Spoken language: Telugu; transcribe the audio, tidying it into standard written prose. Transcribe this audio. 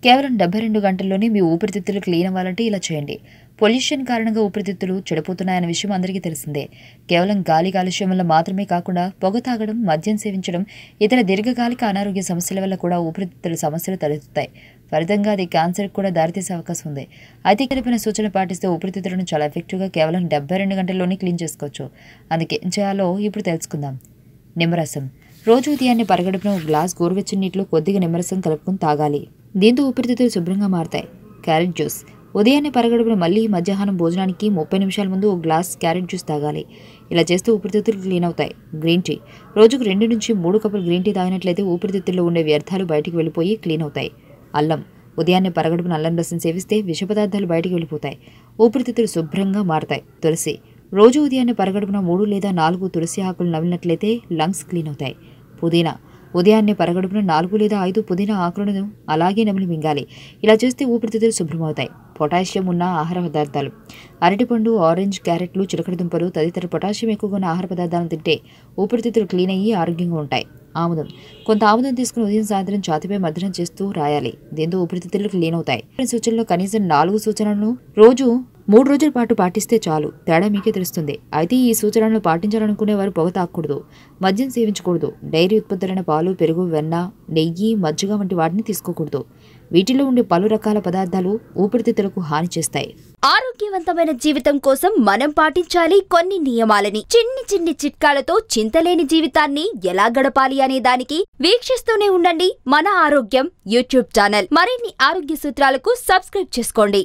కేవలం 72 గంటల్లోనే మీ ఊపిరితిత్తులు క్లీన్ అవ్వాలంటే ఇలా చేయండి. పొల్యూషన్ కారణంగా ఊపిరితిత్తులు చెడిపోతున్నాయన్న విషయం అందరికీ తెలిసిందే. కేవలం గాలి కాలుష్యం వల్ల మాత్రమే కాకుండా పొగ తాగడం, మద్యం సేవించడం, ఇతర దీర్ఘకాలిక అనారోగ్య సమస్యల వల్ల కూడా ఊపిరితిత్తుల సమస్యలు తలెత్తుతాయి. ఫలితంగా అది క్యాన్సర్కి కూడా దారితీసే అవకాశం ఉంది. అయితే తెలిపిన సూచనలు పాటిస్తే ఊపిరితిత్తులను చాలా ఎఫెక్టివ్గా కేవలం 72 గంటల్లోనే క్లీన్ చేసుకోవచ్చు. అందుకే ఏం చేయాలో ఇప్పుడు తెలుసుకుందాం. నిమ్మరసం. రోజు ఉదయాన్నే పరగడుపున ఒక గ్లాస్ గోరువెచ్చని నీటిలో కొద్దిగా నిమ్మరసం కలుపుకొని తాగాలి. దీంతో ఊపిరితిత్తులు శుభ్రంగా మారతాయి. Carrot juice. ఉదయాన్నే పరగడుపున మళ్ళీ మధ్యాహ్నం భోజనానికి 30 నిమిషాల ముందు ఒక గ్లాస్ క్యారెట్ జ్యూస్ తాగాలి. ఇలా చేస్తే ఊపిరితిత్తులు క్లీన్ అవుతాయి. Green tea. రోజుకు 2 నుంచి 3 కప్పులు గ్రీన్ టీ తాగినట్లయితే ఊపిరితిత్తుల్లో ఉండే వ్యర్థాలు బయటికి వెళ్ళిపోయి క్లీన్ అవుతాయి. అల్లం. ఉదయాన్నే పరగడుపున అల్లం రసం సేవిస్తే విష పదార్థాలు బయటికి వెళ్ళిపోతాయి. ఊపిరితిత్తులు శుభ్రంగా మారతాయి. తులసి. రోజు ఉదయాన్నే పరగడుపున 3 లేదా 4 తులసి ఆకులు నమిలినట్లయితే లంగ్స్ క్లీన్ అవుతాయి. పుదీనా. ఉదయాన్నే పరగడుపున 4 లేదా 5 పుదీనా ఆకులను అలాగే నమిలి మింగాలి. ఇలా చేస్తే ఊపిరితిత్తులు శుభ్రమవుతాయి. పొటాషియం ఉన్న ఆహార పదార్థాలు. అరటిపండు, ఆరెంజ్, క్యారెట్లు, చిలకడ దుంపలు తదితర పొటాషియం ఎక్కువగా ఉన్న ఆహార పదార్థాలను తింటే ఊపిరితిత్తులు క్లీన్ అయ్యి ఆరోగ్యంగా ఉంటాయి. ఆముదం. కొంత ఆముదం తీసుకుని ఉదయం సాయంత్రం ఛాతీపై మర్దనం చేస్తూ రాయాలి. దీంతో ఊపిరితిత్తులు క్లీన్ అవుతాయి. సూచనలో కనీసం 4 సూచనలను రోజు 3 రోజుల పాటు పాటిస్తే చాలు. తేడా మీకే తెలుస్తుంది. అయితే ఈ సూచనలను పాటించాలనుకునే వారు పొగ తాగకూడదు, మద్యం సేవించకూడదు, డైరీ ఉత్పత్తులైన పాలు, పెరుగు, వెన్న, నెయ్యి, మజ్జిగ వంటి వాటిని తీసుకోకూడదు. వీటిలో ఉండే పలు రకాల పదార్థాలు ఊపిరితిత్తులకు హాని చేస్తాయి. ఆరోగ్యవంతమైన జీవితం కోసం మనం పాటించాలి కొన్ని నియమాలని. చిన్ని చిన్ని చిట్కాలతో చింతలేని జీవితాన్ని ఎలా గడపాలి అనే దానికి వీక్షిస్తూనే ఉండండి మన ఆరోగ్యం యూట్యూబ్ ఛానల్. మరిన్ని ఆరోగ్య సూత్రాలకు సబ్స్క్రైబ్ చేసుకోండి.